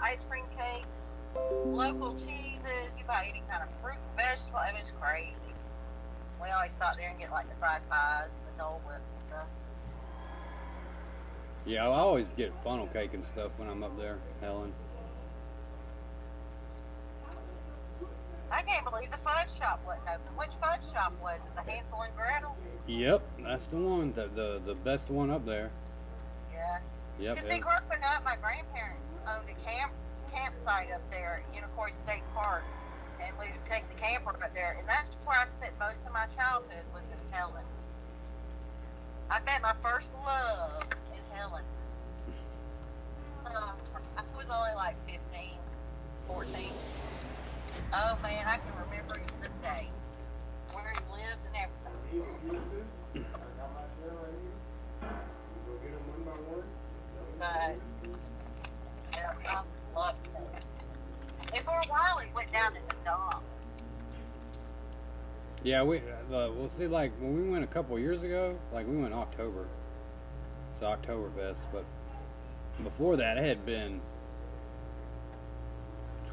ice cream cakes, local cheeses. You buy any kind of fruit and vegetable. It was crazy. We always stop there and get like the fried pies and the Dole Whips and stuff. Yeah, I always get funnel cake and stuff when I'm up there, Helen. I can't believe the fudge shop wasn't open. Which fudge shop was it? The Hansel and Gretel? Yep, that's the one, the best one up there. Yeah. Yep. Because see, growing up, my grandparents owned a campsite up there at Unicoi State Park, and we would take the camper up there, and that's where I spent most of my childhood was in Helen. I bet my first love in Helen. I was only like 15, 14. Oh man, I can remember it to this day. Where he lived and everything. But yeah, I loved it. And for a while it went down in the dump. Yeah, we'll see. Like when we went a couple of years ago, like we went October, it's Oktoberfest. But before that, it had been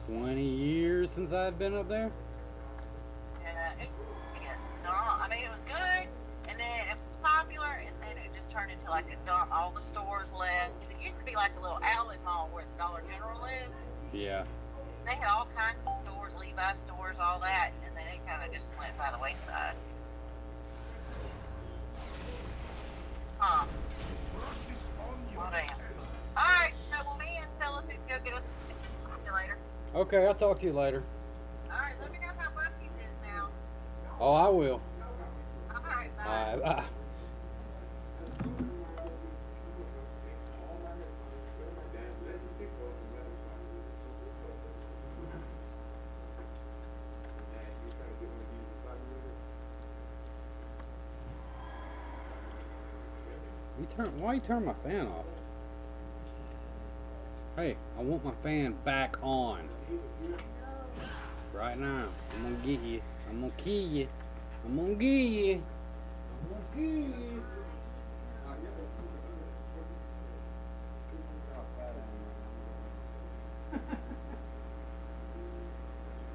20 years since I had been up there. Yeah, no, I mean it was good, and then it was popular, and then it just turned into like a dump. All the stores left. 'Cause it used to be like a little outlet mall where the Dollar General lived. Yeah. They had all kinds of stores, Levi stores, all that, and then it kind of just went by the wayside. Huh. Well, damn. Alright, so well, me and Phyllis is go get us. See you later. Okay, I'll talk to you later. Alright, let me know how Bucky's is now. Oh, I will. Alright, bye. All right, bye. Why you turn my fan off? Hey, I want my fan back on. Right now. I'm gonna get you. I'm gonna kill you. I'm gonna get you. I'm gonna kill you.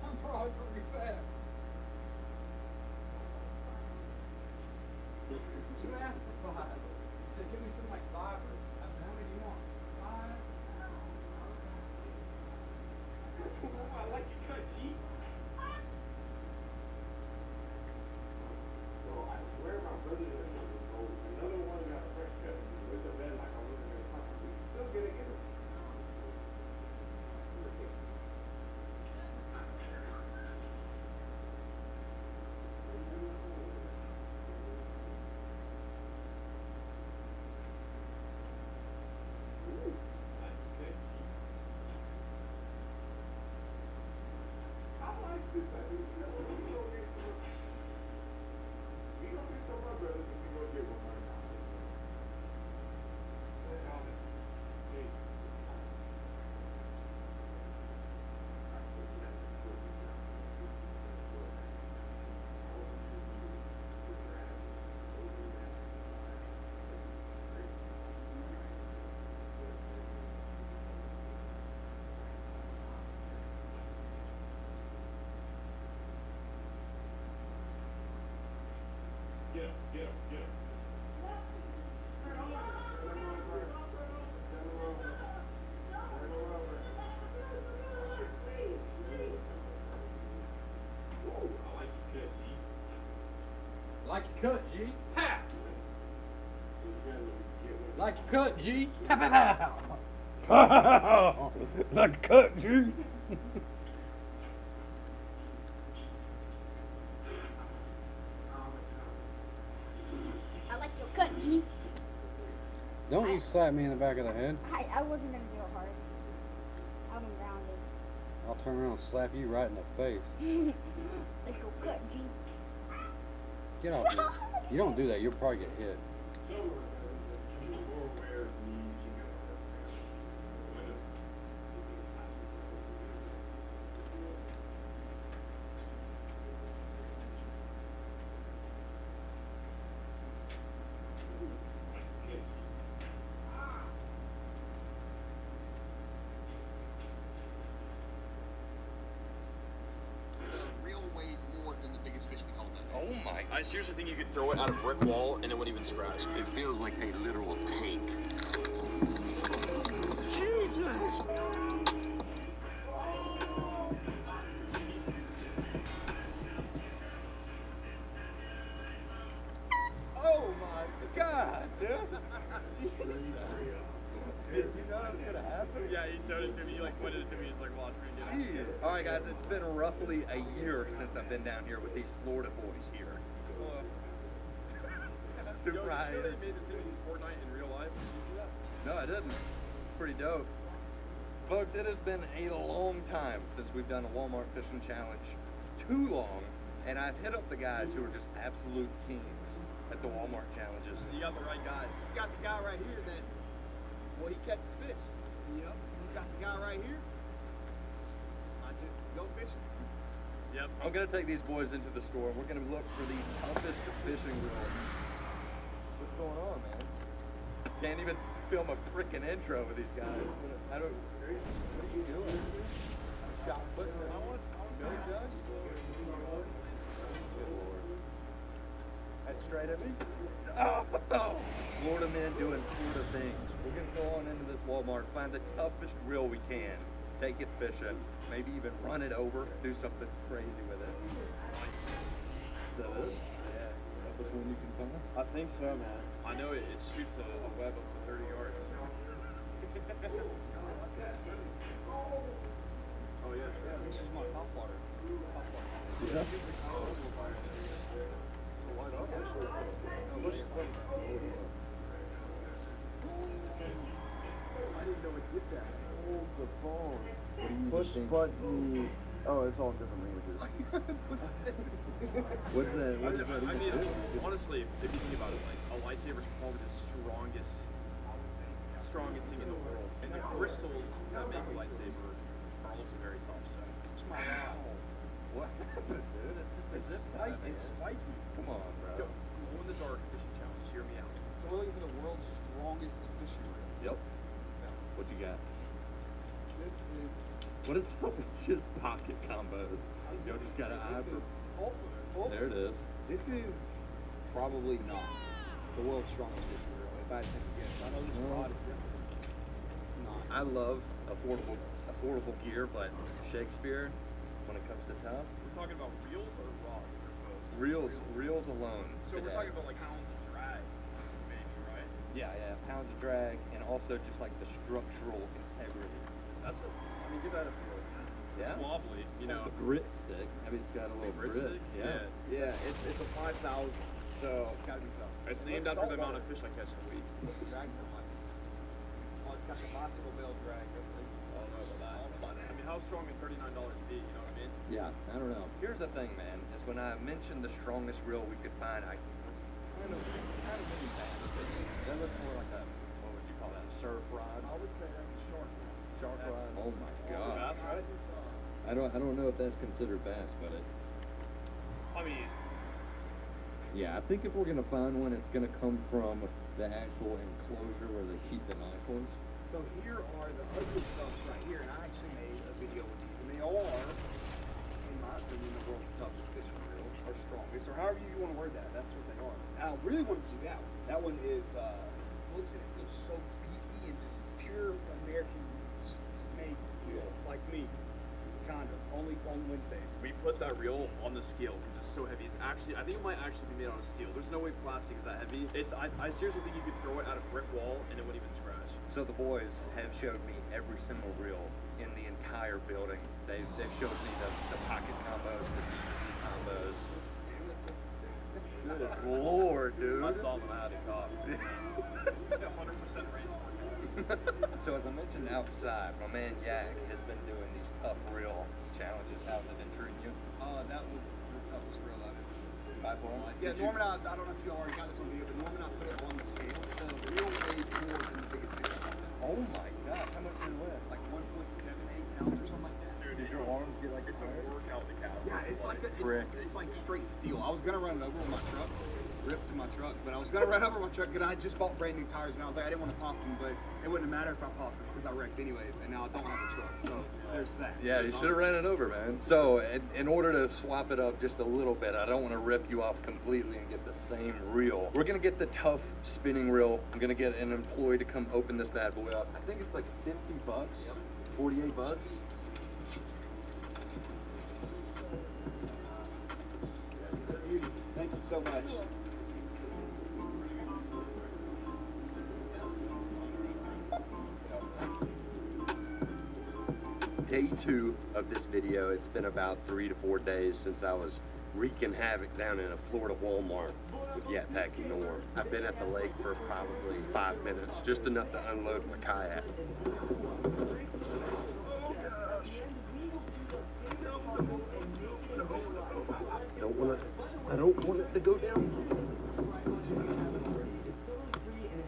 I'm probably pretty fast. You asked for 5. You said, give me some like 5 or how many do you want? 5? I like your cut, G. Well, I swear my brother another one got a fresh cut with the bed like I wasn't gonna talk. We still gonna get it. Get him. Like your cut, G. Pow! Like your cut, G. Pow, pow, pow. Pow! Like your cut, G. I like your cut, G. Don't you slap me in the back of the head. I wasn't gonna do it hard. I'm grounded. I'll turn around and slap you right in the face. Like your cut, G. Get off me. You don't do that, you'll probably get hit. I seriously think you could throw it at a brick wall and it wouldn't even scratch. It feels like a literal tank. Jesus! Oh my God, dude! Did you know it was gonna happen? Yeah, he showed it to me. He like pointed it to me. He's like, watch me get it. All right, guys, it's been roughly a year since I've been down here with these Florida boys here. Super high. Yo, they made the thing in Fortnite in real life. Did you see that? No, I didn't. Pretty dope. Folks, it has been a long time since we've done a Walmart fishing challenge. Too long. And I've hit up the guys who are just absolute kings at the Walmart challenges. You got the right guys. You got the guy right here that, well, he catches fish. Yep. You got the guy right here. I just go fishing. Yep. I'm gonna take these boys into the store. We're gonna look for the toughest fishing reels. What's going on, man? Can't even film a freaking intro with these guys. I don't. What are you doing? Shot putting it on. Billy Judge? Good Lord. That's straight at me. Oh, Florida men doing Florida things. We're gonna go on into this Walmart, find the toughest reel we can, take it fishing, maybe even run it over, do something crazy with it. Is that it? Yeah. Toughest one you can find? I think so, man. I know it shoots a web up to 30 yards. Oh yeah. Yeah, this is my top water. Yeah. I didn't know it did that. Hold the phone. What do you Push think? button. Oh, it's all different languages. What's that? What does that I even mean, do? honestly, if you think about it, like a lightsaber is probably the strongest thing in the world, and the crystals that make a lightsaber are also very tough. So. What? Dude, it's just It's spiky. Come on, Yo, bro. glow in the dark fishing challenge. Hear me out. So we're looking for the world's strongest fishing reel. Yep. What you got? This is What is up with just pocket combos? Yo, just got an eye for. There it is. This is probably not the world's strongest fishing reel. If I had to guess, I know this rod is different. Not. I love affordable gear, but Shakespeare, when it comes to tough, We're talking about reels or rods or both? reels alone. So we're today. talking about like pounds of drag, maybe, right? Yeah, pounds of drag, and also just like the structural integrity. That's it. I mean, give that a feel. Yeah. It's wobbly, you know. The grit stick. I mean, it's got a little Grit grit. stick? Yeah. Yeah, it's a 5,000, so it's gotta be tough. It's named after the amount of fish I catch in a week. Drag so much. Oh, it's got the bicycle bell drag. I don't know about that. I mean, how strong can $39 be? You know what I mean? Yeah, I don't know. Here's the thing, man, is when I mentioned the strongest reel we could find, I was kind of really bad. That looks more like a, what would you call that, a surf rod? I would say that's a shark. Shark rod? Oh my god. Bass, right? I don't know if that's considered bass, but it. I mean, Yeah, I think if we're gonna find one, it's gonna come from the actual enclosure where they keep the nice ones. So here are the ugly stuff right here, and I actually made a video with these, and they are, in my opinion, the world's toughest fishing reels, or strongest, or however you want to word that. That's what they are. I really want to do that one. That one is looks and it feels so beefy and just pure American made steel, like me, kind of. Only on Wednesdays. we put that reel on the scale because it's so heavy. It's actually, I think it might actually be made out of steel. There's no way plastic is that heavy. I seriously think you could throw it at a brick wall and it wouldn't even scratch. So the boys have showed me every single reel in the entire building. They've showed me the pocket combos, the TBC combos. Good Lord, dude. I saw them when I had a cop. 100% rain. So as I mentioned outside, my man Yak has been doing these tough reel challenges. How's it intriguing you? That was the toughest reel of it. By far? Yeah, Did you- Norman, I don't know if you already got this on video, but Norman, I put it on the scale. The reel weighed more than the biggest fish I've done. Oh my God, how much did it weigh? Like 1.78 pounds or something like that. Did your arms get like It's a tired? workout to cast. Yeah, it's like frick. it's like straight steel. I was gonna run it over with my truck, rip to my truck, But I was gonna run over my truck because I just bought brand new tires, and I was like, I didn't want to pop them, but it wouldn't matter if I popped them because I wrecked anyways, and now I don't have a truck. So there's that. Yeah, you should have ran it over, man. So, in order to swap it up just a little bit, I don't want to rip you off completely and get the same reel. We're gonna get the tough spinning reel. I'm gonna get an employee to come open this bad boy up. I think it's like 50 bucks, 48 bucks. Thank you so much. Day 2 of this video. It's been about 3 to 4 days since I was wreaking havoc down in a Florida Walmart with Yetpacking Norm. I've been at the lake for probably 5 minutes, just enough to unload my kayak. I don't want it to go down.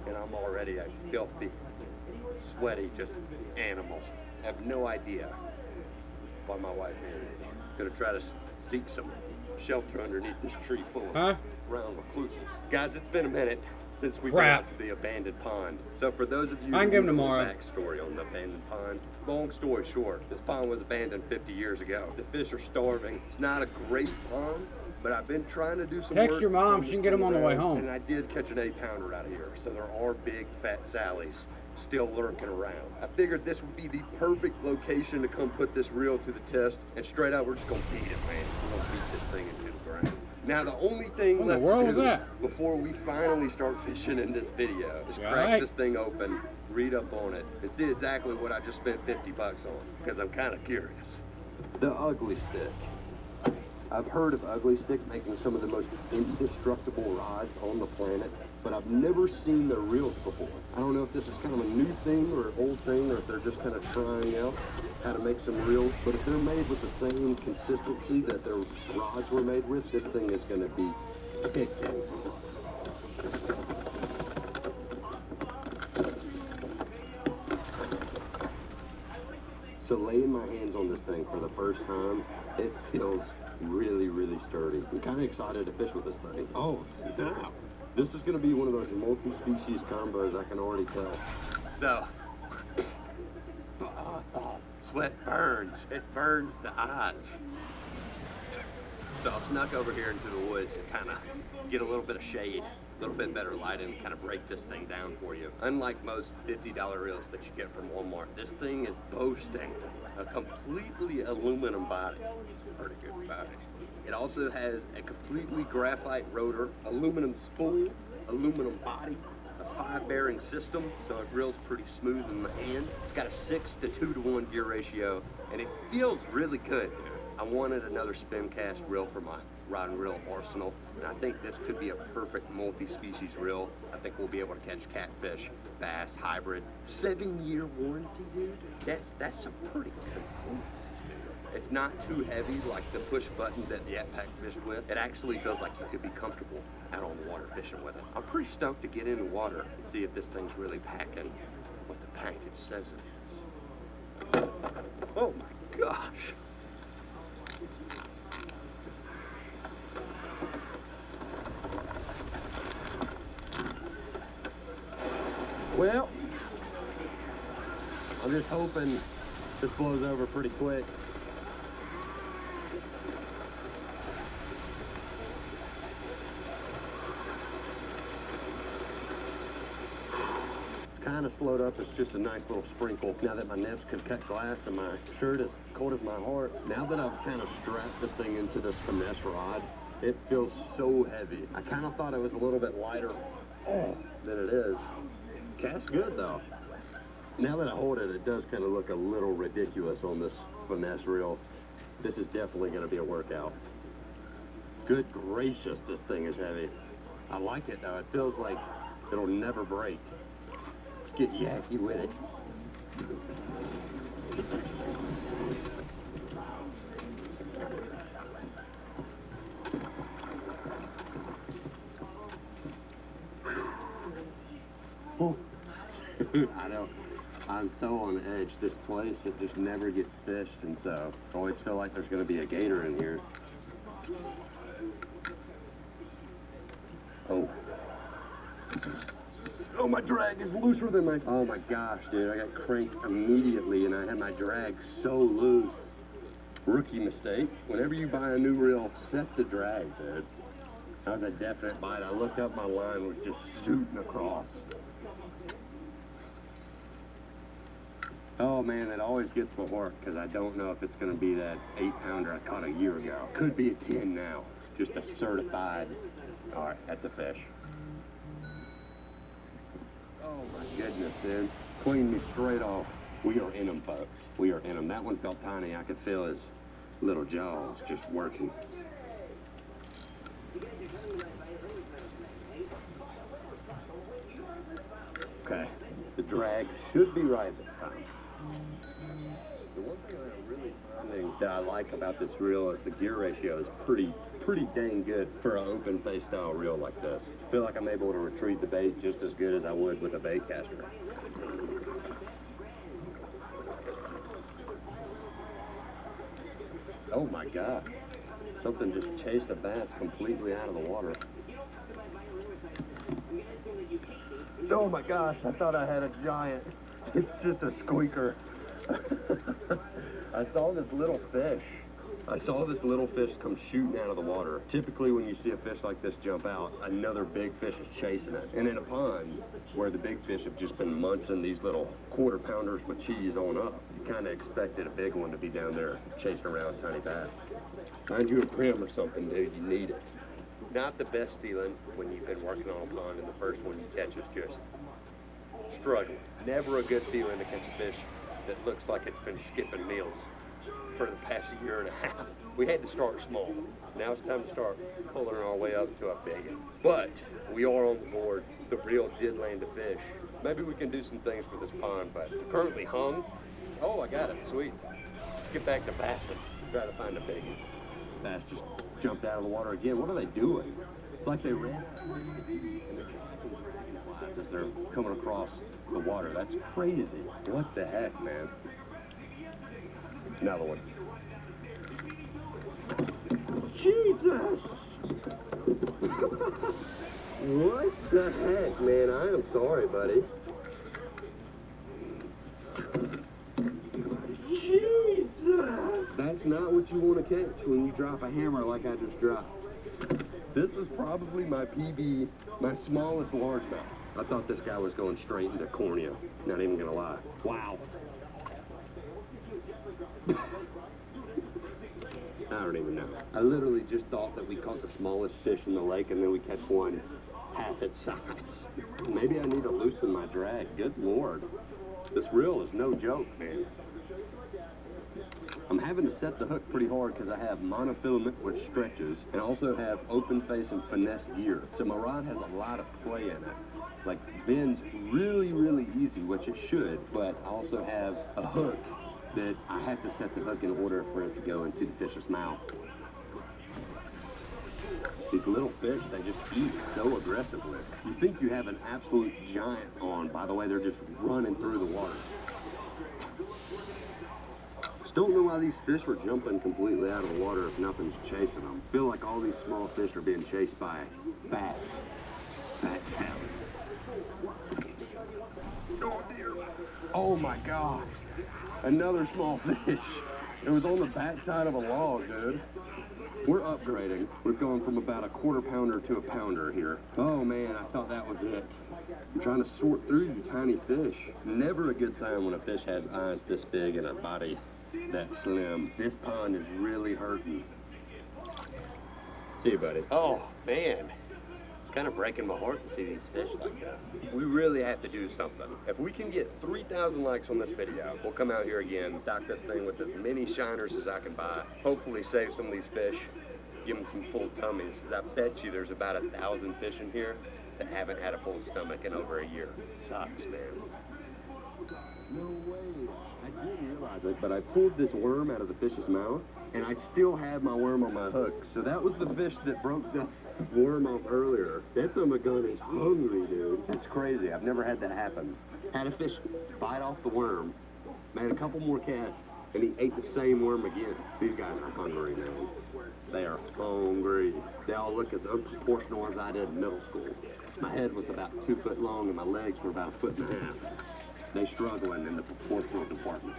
And I'm already a filthy, sweaty, just animal. I have no idea why my wife is gonna try to seek some shelter underneath this tree full of round recluses. Guys, it's been a minute since we've been out to the abandoned pond. So for those of you I can give them who know tomorrow. the backstory on the abandoned pond, long story short, this pond was abandoned 50 years ago. The fish are starving. It's not a great pond, but I've been trying to do some Text work your mom, on she this can get 'em on the way road, home. And I did catch an 8-pounder out of here. So there are big fat Sallies still lurking around. I figured this would be the perfect location to come put this reel to the test, and straight out we're just gonna beat it, man. We're gonna beat this thing into the ground. Now the only thing What in the left world to was do that? before we finally start fishing in this video is You crack alright? this thing open, read up on it, and see exactly what I just spent 50 bucks on, because I'm kind of curious. The Ugly Stick. I've heard of Ugly Stick making some of the most indestructible rods on the planet, but I've never seen their reels before. I don't know if this is kind of a new thing or an old thing, or if they're just kind of trying out how to make some reels, but if they're made with the same consistency that their rods were made with, this thing is going to be big. So laying my hands on this thing for the first time, it feels really, really sturdy. I'm kind of excited to fish with this thing. Oh, snap. This is going to be one of those multi-species combos, I can already tell. So, sweat burns. It burns the eyes. So I've snuck over here into the woods to kind of get a little bit of shade, a little bit better lighting, kind of break this thing down for you. Unlike most $50 reels that you get from Walmart, this thing is boasting a completely aluminum body. Pretty good body. It also has a completely graphite rotor, aluminum spool, aluminum body, a 5-bearing system, so it reels pretty smooth in the hand. It's got a 6 to 2 to 1 gear ratio, and it feels really good. I wanted another spin cast reel for my rod and reel arsenal, and I think this could be a perfect multi-species reel. I think we'll be able to catch catfish, bass, hybrid. 7-year warranty, dude. That's a pretty good one. It's not too heavy like the push button that the Yetpack fished with. It actually feels like you could be comfortable out on the water fishing with it. I'm pretty stoked to get in the water and see if this thing's really packing what the package says it is. Oh my gosh. Well, I'm just hoping this blows over pretty quick. It's kind of slowed up. It's just a nice little sprinkle. Now that my nibs could cut glass and my shirt is cold as my heart, now that I've kind of strapped this thing into this finesse rod, it feels so heavy. I kind of thought it was a little bit lighter than it is. Cast good though. Now that I hold it, it does kind of look a little ridiculous on this finesse reel. This is definitely going to be a workout. Good gracious, this thing is heavy. I like it though. It feels like it'll never break. Let's get yacky with it. Oh. I know. I'm so on edge. This place, it just never gets fished, and so I always feel like there's going to be a gator in here. Oh, Oh, my drag is looser than my... Oh my gosh, dude, I got cranked immediately and I had my drag so loose. Rookie mistake. Whenever you buy a new reel, set the drag, dude. That was a definite bite. I looked up, my line was just shooting across. Oh man, it always gets my heart because I don't know if it's going to be that 8-pounder I caught a year ago. Could be a 10 now. Just a certified. All right, that's a fish. Oh my goodness, dude. Cleaned me straight off. We are in them, folks. We are in them. That one felt tiny. I could feel his little jaws just working. Okay, the drag should be right this time. The one thing that I'm really finding that I like about this reel is the gear ratio is pretty dang good for an open face style reel like this. I feel like I'm able to retrieve the bait just as good as I would with a bait caster. Oh my God, something just chased a bass completely out of the water. Oh my gosh, I thought I had a giant. It's just a squeaker. I saw this little fish. Come shooting out of the water. Typically when you see a fish like this jump out, another big fish is chasing it. And in a pond where the big fish have just been munching these little quarter-pounders with cheese on up, you kind of expected a big one to be down there chasing around tiny bass. Find you a brim or something, dude. You need it. Not the best feeling when you've been working on a pond and the first one you catch is just struggling. Never a good feeling to catch a fish that looks like it's been skipping meals for the past year and a half. We had to start small. Now it's time to start pulling our way up to a big one. But we are on the board. The reel did land a fish. Maybe we can do some things for this pond, but currently hung. Oh, I got it. Sweet. Get back to bassing. Try to find a big one. Bass just jumped out of the water again. What are they doing? It's like they ran and they're as they're coming across the water. That's crazy. What the heck, man? Another one. Jesus! What the heck, man? I am sorry, buddy. Jesus! That's not what you want to catch when you drop a hammer like I just dropped. This is probably my PB, my smallest largemouth. I thought this guy was going straight into cornea. Not even gonna lie. Wow. I don't even know. I literally just thought that we caught the smallest fish in the lake and then we catch one half its size. Maybe I need to loosen my drag. Good Lord. This reel is no joke, man. I'm having to set the hook pretty hard because I have monofilament, which stretches, and I also have open face and finesse gear. So my rod has a lot of play in it. Like, bends really, really easy, which it should, but I also have a hook that I have to set the hook in order for it to go into the fish's mouth. These little fish, they just eat so aggressively. You think you have an absolute giant on, by the way, they're just running through the water. Just don't know why these fish were jumping completely out of the water if nothing's chasing them. I feel like all these small fish are being chased by fat salad. Oh dear. Oh my God. Another small fish. It was on the backside of a log, dude. We're upgrading. We've gone from about a quarter-pounder to a pounder here. Oh man, I thought that was it. I'm trying to sort through you tiny fish. Never a good sign when a fish has eyes this big and a body that slim. This pond is really hurting. See you, buddy. Oh man. Kind of breaking my heart to see these fish like this. We really have to do something. If we can get 3,000 likes on this video, we'll come out here again, dock this thing with as many shiners as I can buy, hopefully save some of these fish, give them some full tummies. I bet you there's about 1,000 fish in here that haven't had a full stomach in over a year. Sucks, man. No way. I didn't realize it, but I pulled this worm out of the fish's mouth, and I still have my worm on my hook. So that was the fish that broke the worm off earlier. That son of a gun is hungry, dude. That's crazy. I've never had that happen. Had a fish bite off the worm, made a couple more casts, and he ate the same worm again. These guys are hungry, man. They are hungry. They all look as unproportional as I did in middle school. My head was about 2 foot long and my legs were about 1.5 feet. They struggling in the proportional department.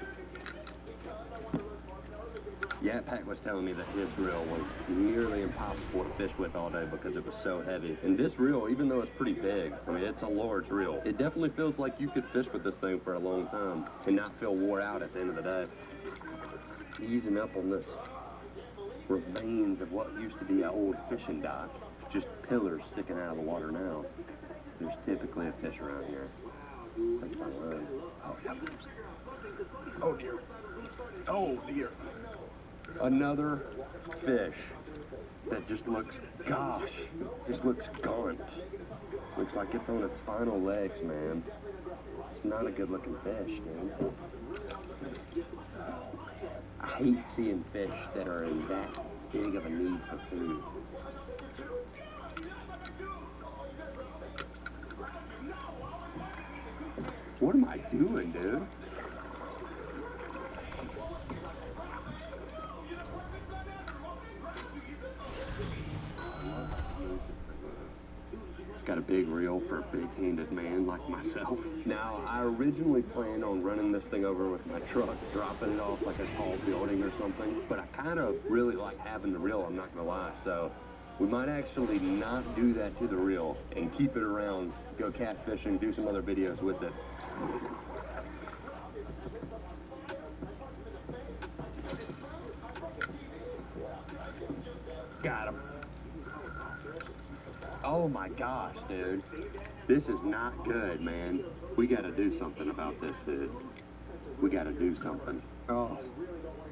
Yat Pack was telling me that his reel was nearly impossible to fish with all day because it was so heavy. And this reel, even though it's pretty big, I mean, it's a large reel, it definitely feels like you could fish with this thing for a long time and not feel wore out at the end of the day. Easing up on this remains of what used to be an old fishing dock. Just pillars sticking out of the water now. There's typically a fish around here. That's my line. Oh, yeah. Oh, dear. Oh, dear. Another fish that just looks, gosh, just looks gaunt. Looks like it's on its final legs, man. It's not a good looking fish, dude. I hate seeing fish that are in that big of a need for food. What am I doing, dude? It's got a big reel for a big-handed man like myself. Now, I originally planned on running this thing over with my truck, dropping it off like a tall building or something, but I kind of really like having the reel, I'm not gonna lie, so we might actually not do that to the reel and keep it around, go catfishing, do some other videos with it. Got him. Oh my gosh, dude. This is not good, man. We gotta do something about this, dude. We gotta do something. Oh,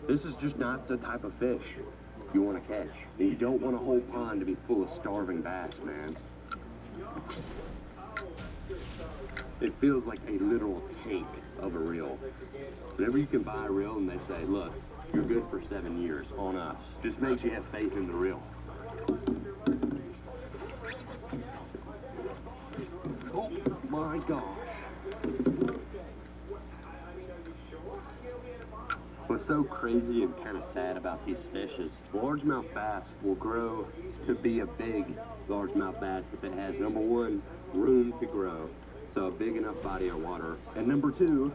this is just not the type of fish you want to catch. And you don't want a whole pond to be full of starving bass, man. It feels like a literal tank of a reel. Whenever you can buy a reel and they say, look, you're good for 7 years on us, just makes you have faith in the reel. Oh my gosh. What's so crazy and kind of sad about these fish is largemouth bass will grow to be a big largemouth bass if it has, number one, room to grow, so a big enough body of water, and number two,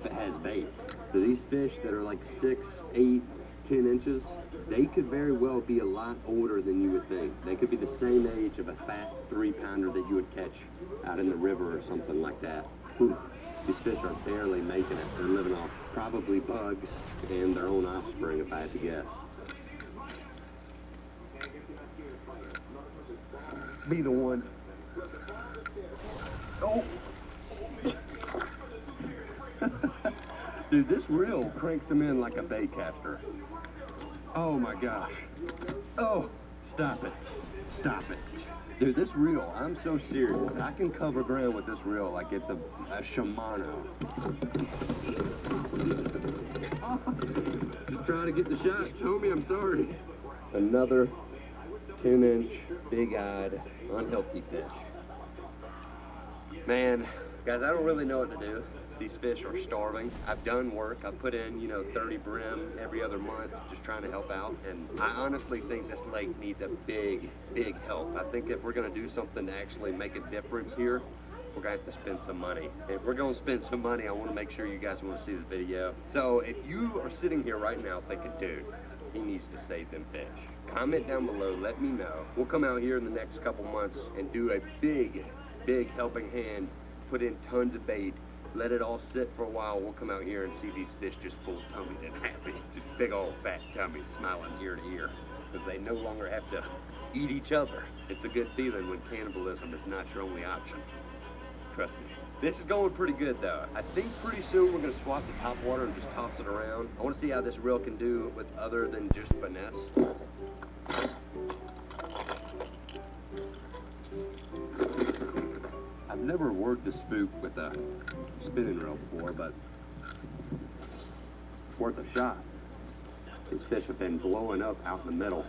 if it has bait. So these fish that are like 6, 8, 10 inches, they could very well be a lot older than you would think. They could be the same age of a fat 3-pounder that you would catch out in the river or something like that. Whew. These fish are barely making it. They're living off probably bugs and their own offspring, if I had to guess. Be the one. Oh! Dude, this reel cranks them in like a bait caster. Oh my gosh. Oh, stop it. Stop it. Dude, this reel, I'm so serious. I can cover ground with this reel like it's a Shimano. Oh, just trying to get the shots, homie, I'm sorry. Another 10-inch, big-eyed, unhealthy fish. Man, guys, I don't really know what to do. These fish are starving. I've done work. I've put in, 30 brim every other month, just trying to help out. And I honestly think this lake needs a big, big help. I think if we're gonna do something to actually make a difference here, we're gonna have to spend some money. If we're gonna spend some money, I wanna make sure you guys wanna see the video. So if you are sitting here right now thinking, dude, he needs to save them fish, comment down below, let me know. We'll come out here in the next couple months and do a big, big helping hand, put in tons of bait, let it all sit for a while. We'll come out here and see these fish just full tummied and happy. Just big old fat tummies smiling ear to ear. Because they no longer have to eat each other. It's a good feeling when cannibalism is not your only option. Trust me. This is going pretty good though. I think pretty soon we're gonna swap the top water and just toss it around. I wanna see how this reel can do with other than just finesse. I've never worked a spook with a spinning reel before, but it's worth a shot. These fish have been blowing up out in the middle.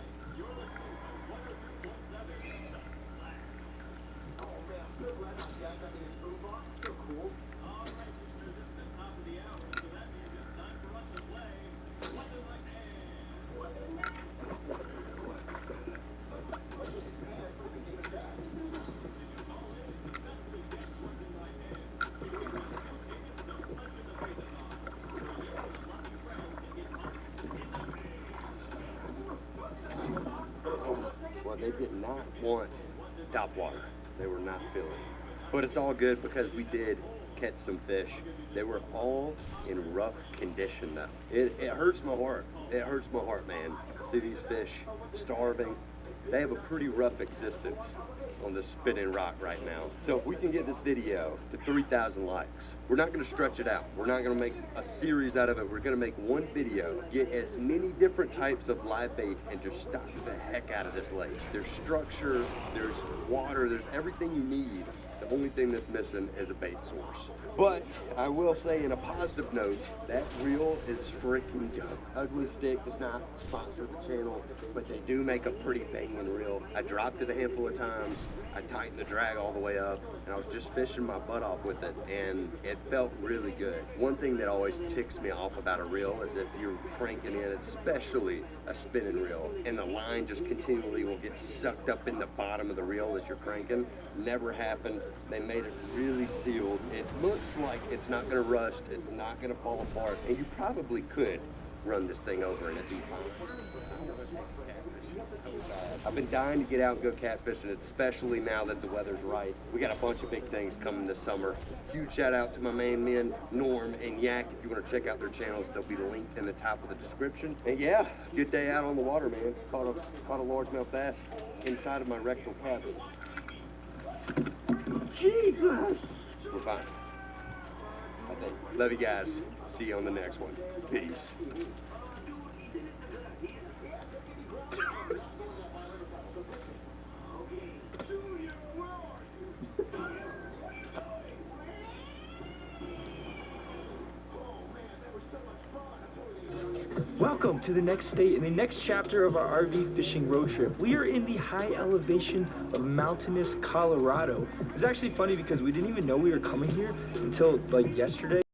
not want top water. They were not feeling it. But it's all good because we did catch some fish. They were all in rough condition though. It hurts my heart. It hurts my heart, man. See these fish starving. They have a pretty rough existence on this spinning rock right now. So if we can get this video to 3,000 likes, we're not gonna stretch it out. We're not gonna make a series out of it. We're gonna make one video, get as many different types of live bait and just stock the heck out of this lake. There's structure, there's water, there's everything you need. The only thing that's missing is a bait source. But I will say, in a positive note, that reel is freaking dope. Ugly Stick is not sponsored the channel, but they do make a pretty banging reel. I dropped it a handful of times. I tightened the drag all the way up, and I was just fishing my butt off with it, and it felt really good. One thing that always ticks me off about a reel is if you're cranking in, especially a spinning reel, and the line just continually will get sucked up in the bottom of the reel as you're cranking. Never happened. They made it really sealed. It looks like it's not going to rust, it's not going to fall apart, and you probably could run this thing over in a deep pond. I've been dying to get out and go catfishing, especially now that the weather's right. We got a bunch of big things coming this summer. Huge shout out to my main men, Norm and Yak. If you want to check out their channels, they'll be linked in the top of the description. And yeah, good day out on the water, man. Caught a largemouth bass inside of my rectal cavity. Jesus! We're fine, I think. Love you guys. See you on the next one. Peace. Welcome to the next state in the next chapter of our RV fishing road trip. We are in the high elevation of mountainous Colorado. It's actually funny because we didn't even know we were coming here until like yesterday.